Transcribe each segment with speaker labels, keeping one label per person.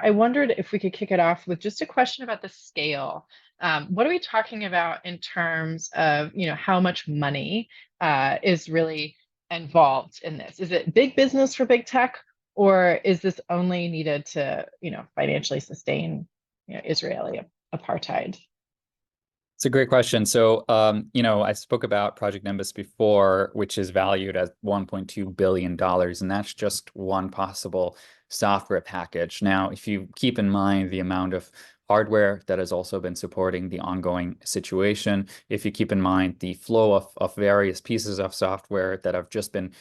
Speaker 1: I wondered if we could kick it off with just a question about the scale. What are we talking about in terms of, how much money is really involved in this? Is it big business for big tech, or is this only needed to, financially sustain, Israeli apartheid?
Speaker 2: It's a great question. So, I spoke about Project Nimbus before, which is valued at $1.2 billion, and that's just one possible software package. Now, if you keep in mind the amount of hardware that has also been supporting the ongoing situation, if you keep in mind the flow of various pieces of software that have just been,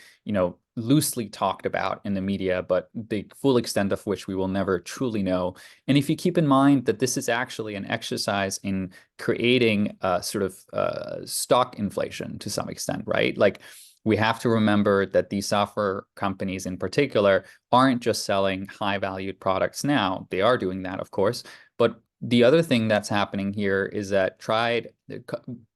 Speaker 2: loosely talked about in the media, but the full extent of which we will never truly know. And if you keep in mind that this is actually an exercise in creating sort of stock inflation to some extent, right? Like we have to remember that these software companies in particular aren't just selling high valued products now. They are doing that, of course. But the other thing that's happening here is that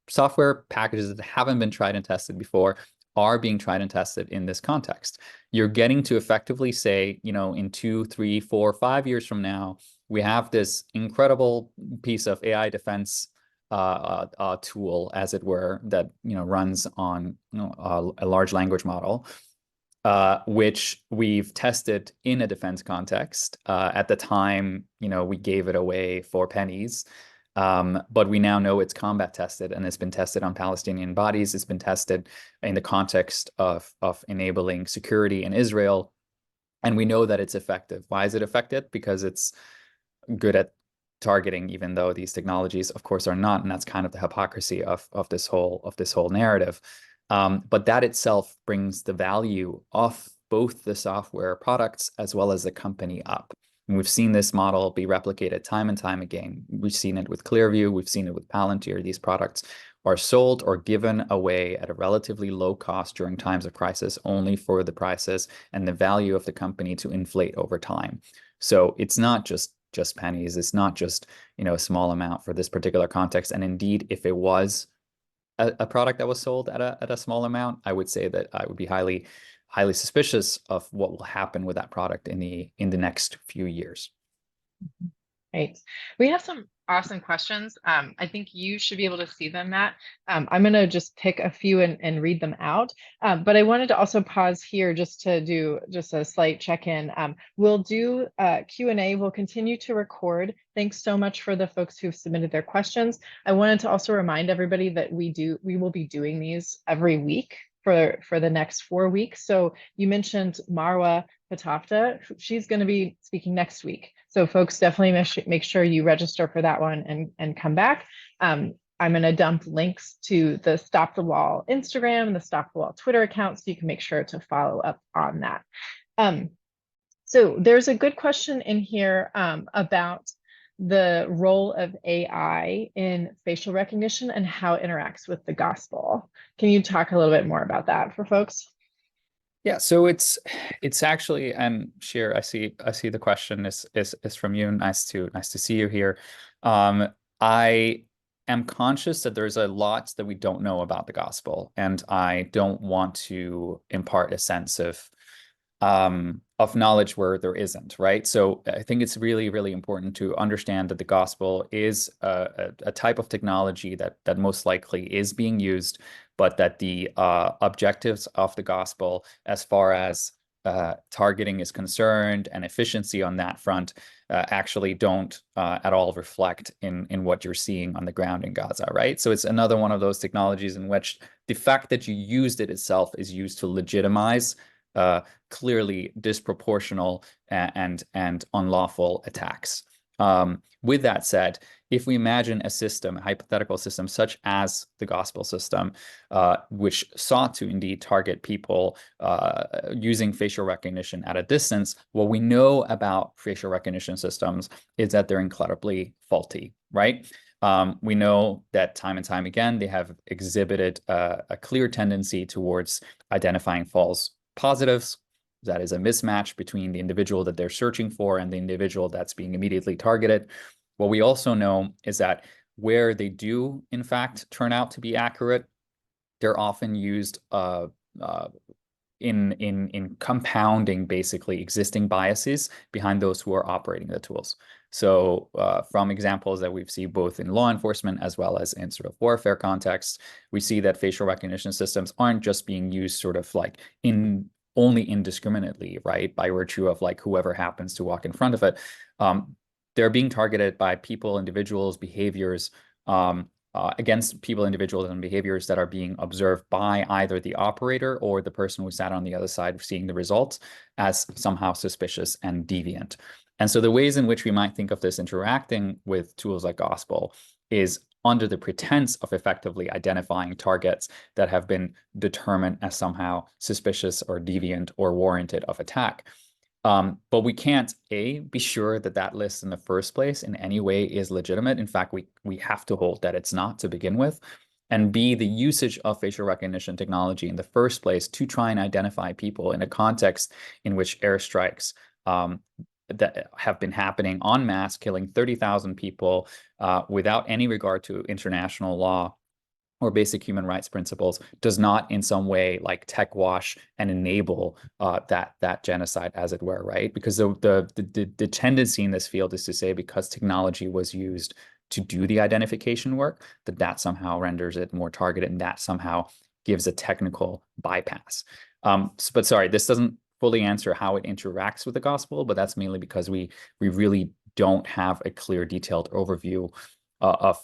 Speaker 2: software packages that haven't been tried and tested before are being tried and tested in this context. You're getting to effectively say, in 2, 3, 4, 5 years from now, we have this incredible piece of AI defense tool, as it were, that runs on a large language model, which we've tested in a defense context. At the time, we gave it away for pennies. But we now know it's combat tested, and it's been tested on Palestinian bodies. It's been tested in the context of enabling security in Israel. And we know that it's effective. Why is it effective? Because it's good at targeting, even though these technologies, of course, are not. And that's kind of the hypocrisy of this whole narrative. But that itself brings the value of both the software products as well as the company up. And we've seen this model be replicated time and time again. We've seen it with Clearview. We've seen it with Palantir. These products are sold or given away at a relatively low cost during times of crisis, only for the prices and the value of the company to inflate over time. So it's not just pennies. It's not just, a small amount for this particular context. And indeed, if it was a product that was sold at a small amount, I would say that I would be highly suspicious of what will happen with that product in the next few years.
Speaker 1: Right. We have some awesome questions. I think you should be able to see them, Matt. I'm going to just pick a few and read them out. But I wanted to also pause here just to do just a slight check-in. We'll do Q&A. We'll continue to record. Thanks so much for the folks who've submitted their questions. I wanted to also remind everybody that we will be doing these every week for the next 4 weeks. So you mentioned Marwa Patafta. She's going to be speaking next week. So folks, definitely make sure you register for that one and come back. I'm going to dump links to the Stop the Wall Instagram and the Stop the Wall Twitter account, so you can make sure to follow up on that. So there's a good question in here about the role of AI in facial recognition and how it interacts with the gospel. Can you talk a little bit more about that for folks?
Speaker 2: Yeah, so it's actually, and Shir, I see the question is from you. Nice to see you here. I am conscious that there's a lot that we don't know about the gospel, and I don't want to impart a sense of knowledge where there isn't, right? So I think it's really, really important to understand that the gospel is a type of technology that most likely is being used, but that the objectives of the gospel, as far as targeting is concerned and efficiency on that front, actually don't at all reflect in what you're seeing on the ground in Gaza, right? So it's another one of those technologies in which the fact that you used it itself is used to legitimize clearly disproportional and unlawful attacks. With that said, if we imagine a system, a hypothetical system such as the gospel system, which sought to indeed target people using facial recognition at a distance, what we know about facial recognition systems is that they're incredibly faulty, right? We know that time and time again, they have exhibited a clear tendency towards identifying false positives. That is a mismatch between the individual that they're searching for and the individual that's being immediately targeted. What we also know is that where they do, in fact, turn out to be accurate, they're often used in compounding basically existing biases behind those who are operating the tools. So from examples that we've seen both in law enforcement as well as in sort of warfare contexts, we see that facial recognition systems aren't just being used sort of like only indiscriminately, right, by virtue of like whoever happens to walk in front of it. They're being targeted by people, individuals, behaviors, against people, individuals, and behaviors that are being observed by either the operator or the person who sat on the other side of seeing the results as somehow suspicious and deviant. And so the ways in which we might think of this interacting with tools like Gospel is under the pretense of effectively identifying targets that have been determined as somehow suspicious or deviant or warranted of attack. But we can't, A, be sure that that list in the first place in any way is legitimate. In fact, we have to hold that it's not to begin with. And B, the usage of facial recognition technology in the first place to try and identify people in a context in which airstrikes that have been happening en masse, killing 30,000 people without any regard to international law or basic human rights principles, does not in some way like tech wash and enable that genocide, as it were, right? Because the tendency in this field is to say because technology was used to do the identification work, that somehow renders it more targeted and that somehow gives a technical bypass. But sorry, this doesn't fully answer how it interacts with the gospel, but that's mainly because we really don't have a clear, detailed overview of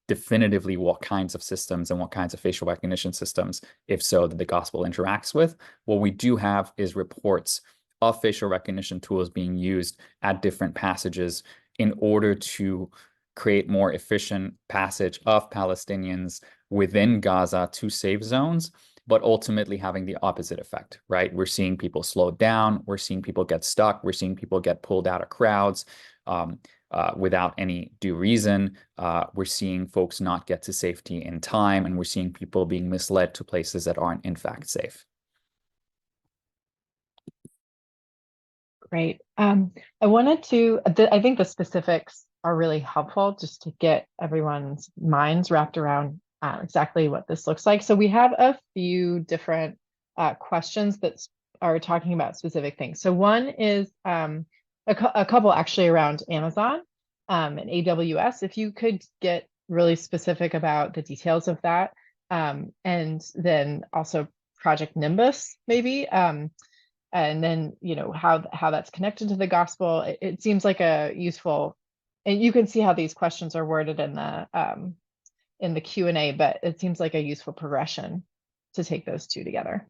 Speaker 2: definitively what kinds of systems and what kinds of facial recognition systems, if so, that the gospel interacts with. What we do have is reports of facial recognition tools being used at different passages in order to create more efficient passage of Palestinians within Gaza to safe zones, but ultimately having the opposite effect, right? We're seeing people slow down. We're seeing people get stuck. We're seeing people get pulled out of crowds without any due reason. We're seeing folks not get to safety in time, and we're seeing people being misled to places that aren't in fact safe.
Speaker 1: Great. I wanted to, I think the specifics are really helpful just to get everyone's minds wrapped around exactly what this looks like. So we have a few different questions that are talking about specific things. So one is a couple actually around Amazon and AWS. If you could get really specific about the details of that, and then also Project Nimbus, maybe. And then, you know, how that's connected to the gospel. It seems like a useful, and you can see how these questions are worded in the Q&A, but it seems like a useful progression to take those two together.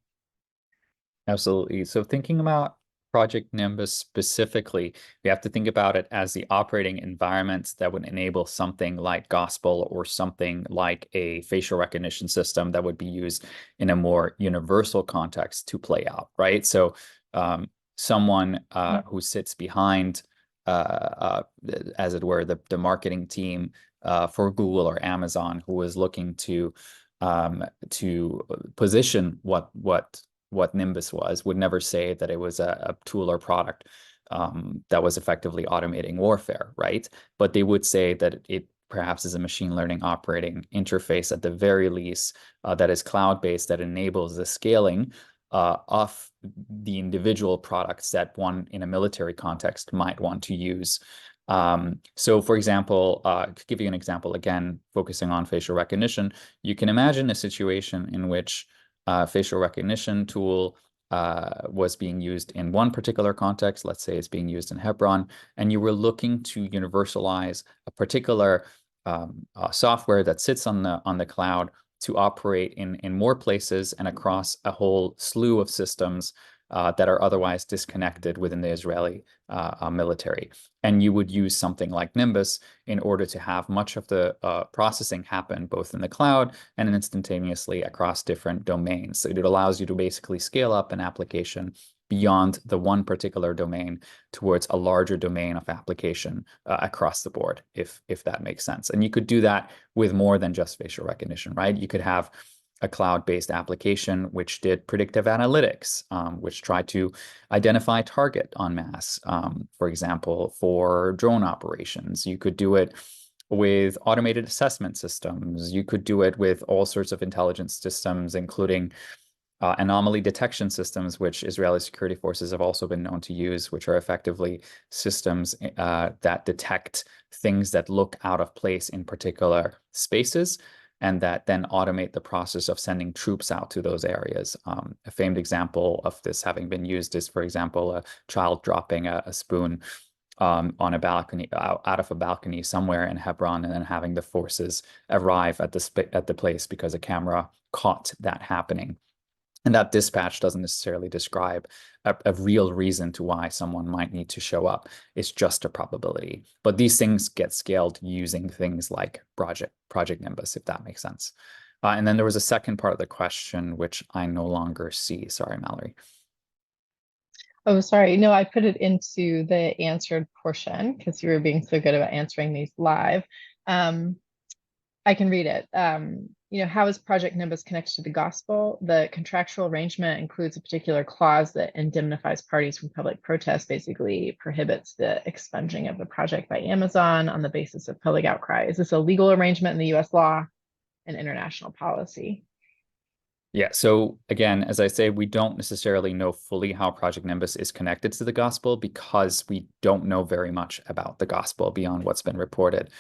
Speaker 2: Absolutely. So thinking about Project Nimbus specifically, we have to think about it as the operating environments that would enable something like Gospel or something like a facial recognition system that would be used in a more universal context to play out, right? So someone who sits behind, as it were, the marketing team for Google or Amazon, who is looking to position what Nimbus was, would never say that it was a tool or product that was effectively automating warfare, right? But they would say that it perhaps is a machine learning operating interface at the very least that is cloud-based, that enables the scaling of the individual products that one in a military context might want to use. So for example, to give you an example, again, focusing on facial recognition, you can imagine a situation in which facial recognition tool was being used in one particular context. Let's say it's being used in Hebron, and you were looking to universalize a particular software that sits on the cloud to operate in more places and across a whole slew of systems that are otherwise disconnected within the Israeli military. And you would use something like Nimbus in order to have much of the processing happen both in the cloud and instantaneously across different domains. So it allows you to basically scale up an application beyond the one particular domain towards a larger domain of application across the board, if that makes sense. And you could do that with more than just facial recognition, right? You could have a cloud-based application which did predictive analytics, which tried to identify target en masse, for example, for drone operations. You could do it with automated assessment systems. You could do it with all sorts of intelligence systems, including anomaly detection systems, which Israeli security forces have also been known to use, which are effectively systems that detect things that look out of place in particular spaces, and that then automate the process of sending troops out to those areas. A famed example of this having been used is, for example, a child dropping a spoon on a balcony, out of a balcony somewhere in Hebron, and then having the forces arrive at the place because a camera caught that happening. And that dispatch doesn't necessarily describe a real reason to why someone might need to show up. It's just a probability. But these things get scaled using things like Project Nimbus, if that makes sense. And then there was a second part of the question, which I no longer see. Sorry, Mallory.
Speaker 1: Oh, sorry. No, I put it into the answered portion because you were being so good about answering these live. I can read it. How is Project Nimbus connected to the gospel? The contractual arrangement includes a particular clause that indemnifies parties from public protest, basically prohibits the expunging of the project by Amazon on the basis of public outcry. Is this a legal arrangement in the US law and international policy?
Speaker 2: Yeah, so again, as I say, we don't necessarily know fully how Project Nimbus is connected to the gospel because we don't know very much about the gospel beyond what's been reported,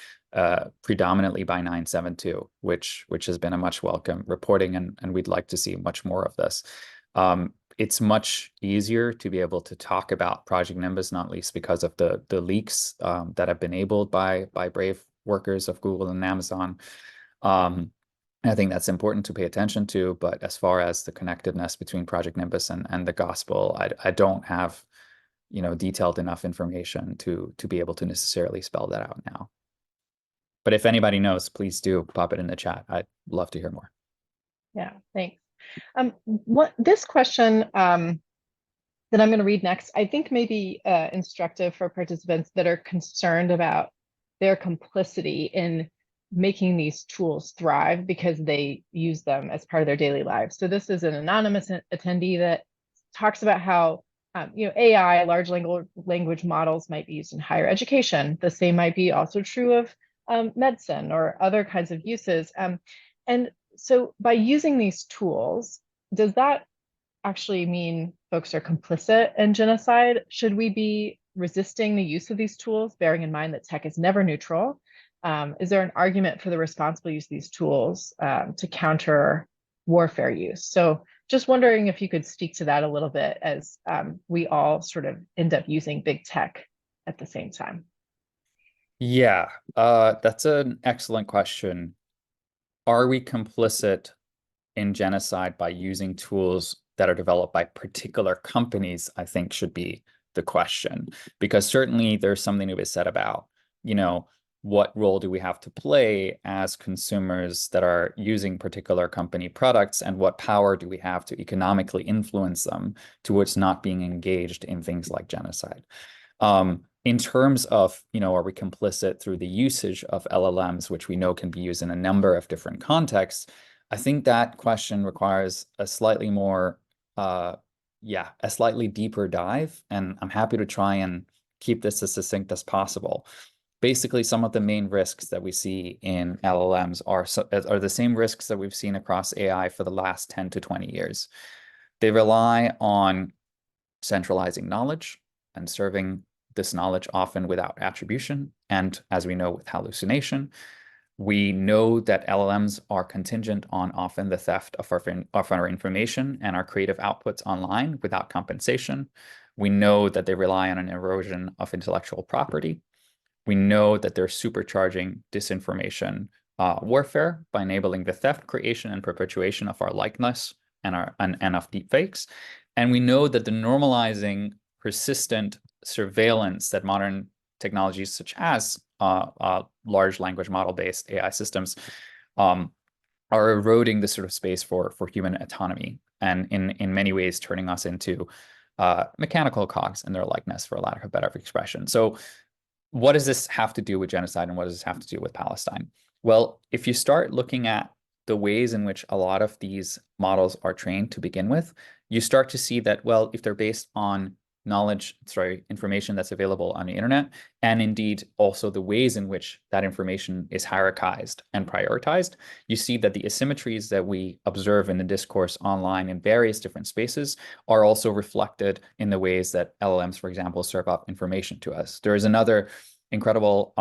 Speaker 2: predominantly by 972, which has been a much welcome reporting, and we'd like to see much more of this. It's much easier to be able to talk about Project Nimbus, not least because of the leaks that have been enabled by brave workers of Google and Amazon. I think that's important to pay attention to, but as far as the connectedness between Project Nimbus and the gospel, I don't have, detailed enough information to be able to necessarily spell that out now. But if anybody knows, please do pop it in the chat. I'd love to hear more.
Speaker 1: Yeah, thanks. This question that I'm going to read next, I think may be instructive for participants that are concerned about their complicity in making these tools thrive because they use them as part of their daily lives. So this is an anonymous attendee that talks about how AI, large language models, might be used in higher education. The same might be also true of medicine or other kinds of uses. And so by using these tools, does that actually mean folks are complicit in genocide? Should we be resisting the use of these tools, bearing in mind that tech is never neutral? Is there an argument for the responsible use of these tools to counter warfare use? So just wondering if you could speak to that a little bit as we all sort of end up using big tech at the same time.
Speaker 2: Yeah, that's an excellent question. Are we complicit in genocide by using tools that are developed by particular companies? I think should be the question, because certainly there's something to be said about, what role do we have to play as consumers that are using particular company products, and what power do we have to economically influence them towards not being engaged in things like genocide? In terms of, are we complicit through the usage of LLMs, which we know can be used in a number of different contexts? I think that question requires a slightly more, a slightly deeper dive, and I'm happy to try and keep this as succinct as possible. Basically, some of the main risks that we see in LLMs are the same risks that we've seen across AI for the last 10 to 20 years. They rely on centralizing knowledge and serving this knowledge often without attribution, and as we know, with hallucination. We know that LLMs are contingent on often the theft of our information and our creative outputs online without compensation. We know that they rely on an erosion of intellectual property. We know that they're supercharging disinformation warfare by enabling the theft, creation, and perpetuation of our likeness and of deepfakes. And we know that the normalizing persistent surveillance that modern technologies such as large language model-based AI systems are eroding the sort of space for human autonomy, and in many ways turning us into mechanical cogs in their likeness, for lack of a better expression. So what does this have to do with genocide, and what does this have to do with Palestine? Well, if you start looking at the ways in which a lot of these models are trained to begin with, you start to see that, well, if they're based on information that's available on the internet, and indeed also the ways in which that information is hierarchized and prioritized, you see that the asymmetries that we observe in the discourse online in various different spaces are also reflected in the ways that LLMs, for example, serve up information to us. There is another incredible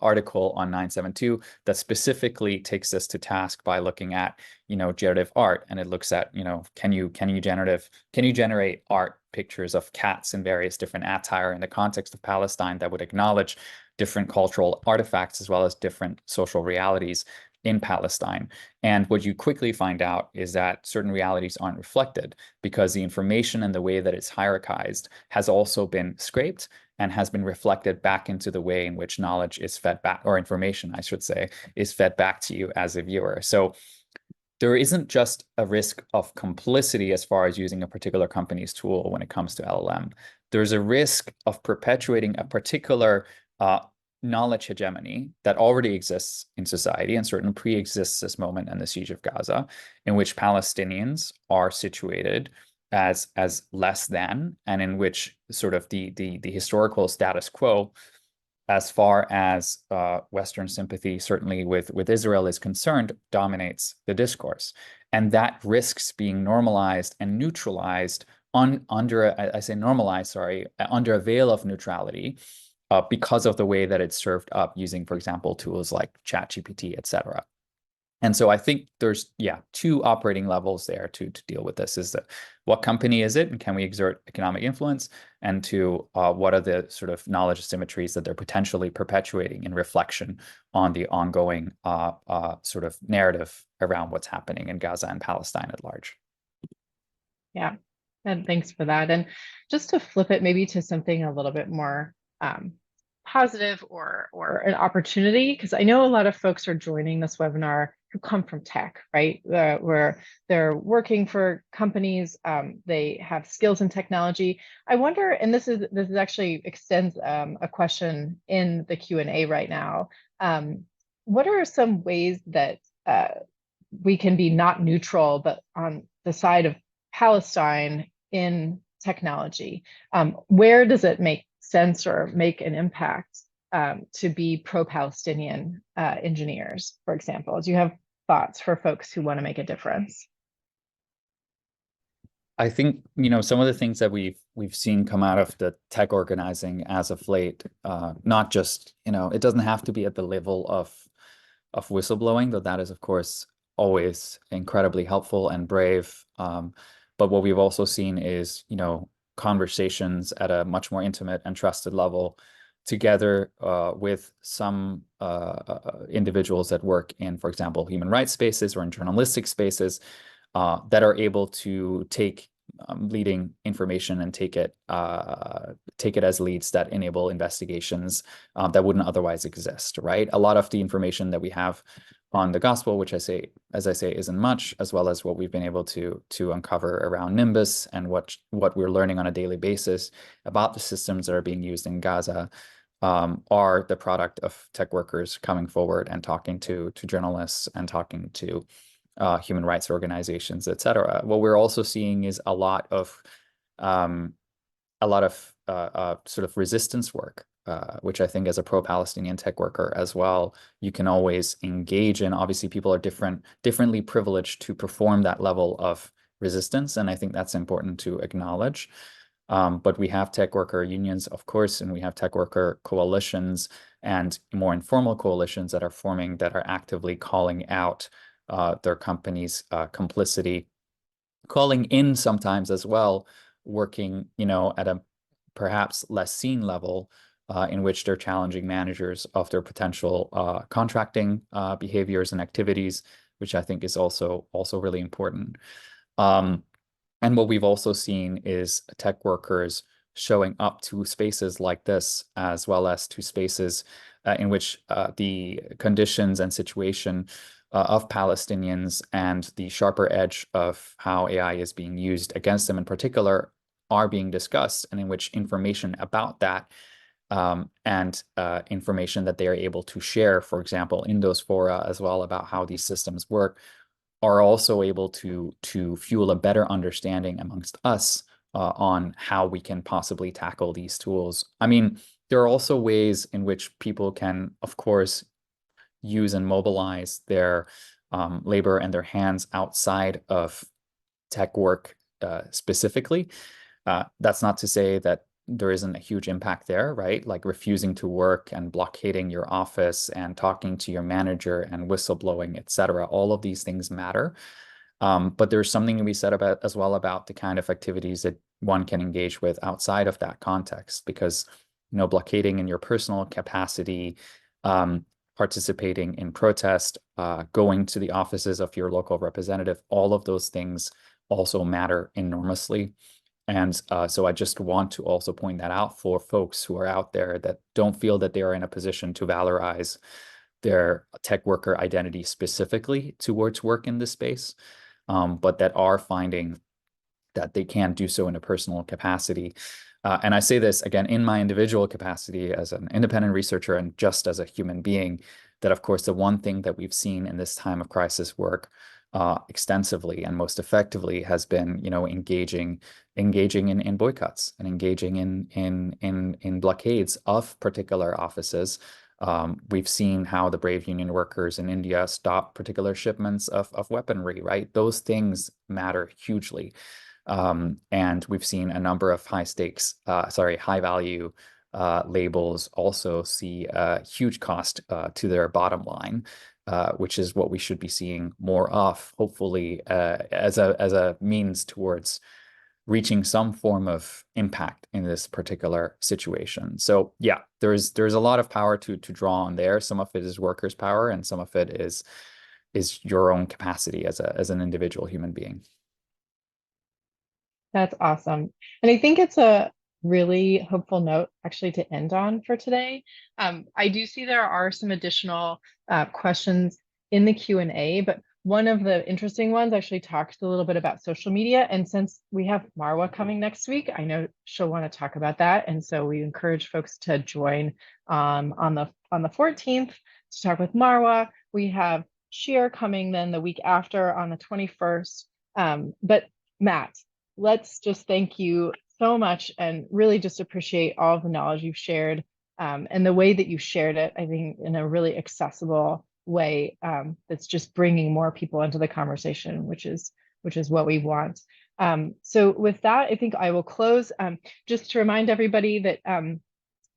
Speaker 2: article on 972 that specifically takes us to task by looking at, generative art, and it looks at, can you generate art pictures of cats in various different attire in the context of Palestine that would acknowledge different cultural artifacts as well as different social realities in Palestine. And what you quickly find out is that certain realities aren't reflected because the information and the way that it's hierarchized has also been scraped and has been reflected back into the way in which knowledge is fed back, or information, I should say, is fed back to you as a viewer. So there isn't just a risk of complicity as far as using a particular company's tool when it comes to LLM. There's a risk of perpetuating a particular knowledge hegemony that already exists in society and certainly pre-exists this moment in the siege of Gaza, in which Palestinians are situated as less than, and in which sort of the historical status quo as far as Western sympathy, certainly with Israel, is concerned, dominates the discourse. And that risks being normalized and neutralized under a veil of neutrality because of the way that it's served up using, for example, tools like ChatGPT, et cetera. And so I think there's, two operating levels there to deal with this. Is that what company is it, and can we exert economic influence? And two, what are the sort of knowledge asymmetries that they're potentially perpetuating in reflection on the ongoing sort of narrative around what's happening in Gaza and Palestine at large?
Speaker 1: Yeah, and thanks for that. And just to flip it maybe to something a little bit more positive or an opportunity, because I know a lot of folks are joining this webinar who come from tech, right? Where they're working for companies, they have skills in technology. I wonder, and this is actually extends a question in the Q&A right now. What are some ways that we can be not neutral, but on the side of Palestine in technology? Where does it make sense or make an impact to be pro-Palestinian engineers, for example? Do you have thoughts for folks who want to make a difference?
Speaker 2: I think, some of the things that we've seen come out of the tech organizing as of late, not just, it doesn't have to be at the level of whistleblowing, though that is, of course, always incredibly helpful and brave. But what we've also seen is, conversations at a much more intimate and trusted level together with some individuals that work in, for example, human rights spaces or in journalistic spaces that are able to take leading information and take it as leads that enable investigations that wouldn't otherwise exist, right? A lot of the information that we have on the gospel, which as I say, isn't much, as well as what we've been able to uncover around Nimbus and what we're learning on a daily basis about the systems that are being used in Gaza, are the product of tech workers coming forward and talking to journalists and talking to human rights organizations, et cetera. What we're also seeing is a lot of sort of resistance work, which I think as a pro-Palestinian tech worker as well, you can always engage in. Obviously, people are differently privileged to perform that level of resistance, and I think that's important to acknowledge. But we have tech worker unions, of course, and we have tech worker coalitions and more informal coalitions that are forming, that are actively calling out their companies' complicity, calling in sometimes as well, working, at a perhaps less seen level, in which they're challenging managers of their potential contracting behaviors and activities, which I think is also really important. And what we've also seen is tech workers showing up to spaces like this, as well as to spaces in which the conditions and situation of Palestinians and the sharper edge of how AI is being used against them in particular are being discussed, and in which information about that and information that they are able to share, for example, in those fora as well, about how these systems work, are also able to fuel a better understanding amongst us on how we can possibly tackle these tools. I mean, there are also ways in which people can, of course, use and mobilize their labor and their hands outside of tech work specifically. That's not to say that there isn't a huge impact there, right? Like refusing to work and blockading your office and talking to your manager and whistleblowing, et cetera. All of these things matter. But there's something to be said about as well about the kind of activities that one can engage with outside of that context, because blockading in your personal capacity, participating in protest, going to the offices of your local representative, all of those things also matter enormously. And so I just want to also point that out for folks who are out there that don't feel that they are in a position to valorize their tech worker identity specifically towards work in this space, but that are finding that they can do so in a personal capacity. And I say this again in my individual capacity as an independent researcher and just as a human being, that of course the one thing that we've seen in this time of crisis work extensively and most effectively has been, engaging in boycotts and engaging in blockades of particular offices. We've seen how the brave union workers in India stop particular shipments of weaponry, right? Those things matter hugely. And we've seen a number of high value labels also see a huge cost to their bottom line, which is what we should be seeing more of, hopefully, as a means towards reaching some form of impact in this particular situation. So yeah, there's a lot of power to draw on there. Some of it is workers' power, and some of it is your own capacity as an individual human being.
Speaker 1: That's awesome. And I think it's a really hopeful note actually to end on for today. I do see there are some additional questions in the Q&A, but one of the interesting ones actually talks a little bit about social media. And since we have Marwa coming next week, I know she'll want to talk about that. And so we encourage folks to join on the 14th to talk with Marwa. We have Sheer coming then the week after on the 21st. But Matt, let's just thank you so much and really just appreciate all of the knowledge you've shared and the way that you shared it, I think, in a really accessible way that's just bringing more people into the conversation, which is what we want. So with that, I think I will close. Just to remind everybody that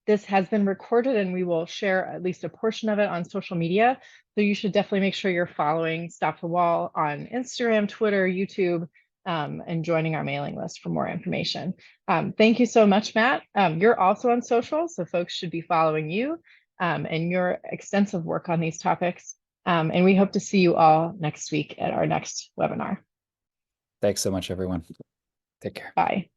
Speaker 1: this has been recorded and we will share at least a portion of it on social media. So you should definitely make sure you're following Stop the Wall on Instagram, Twitter, YouTube, and joining our mailing list for more information. Thank you so much, Matt. You're also on social, so folks should be following you and your extensive work on these topics. And we hope to see you all next week at our next webinar.
Speaker 2: Thanks so much, everyone. Take care.
Speaker 1: Bye.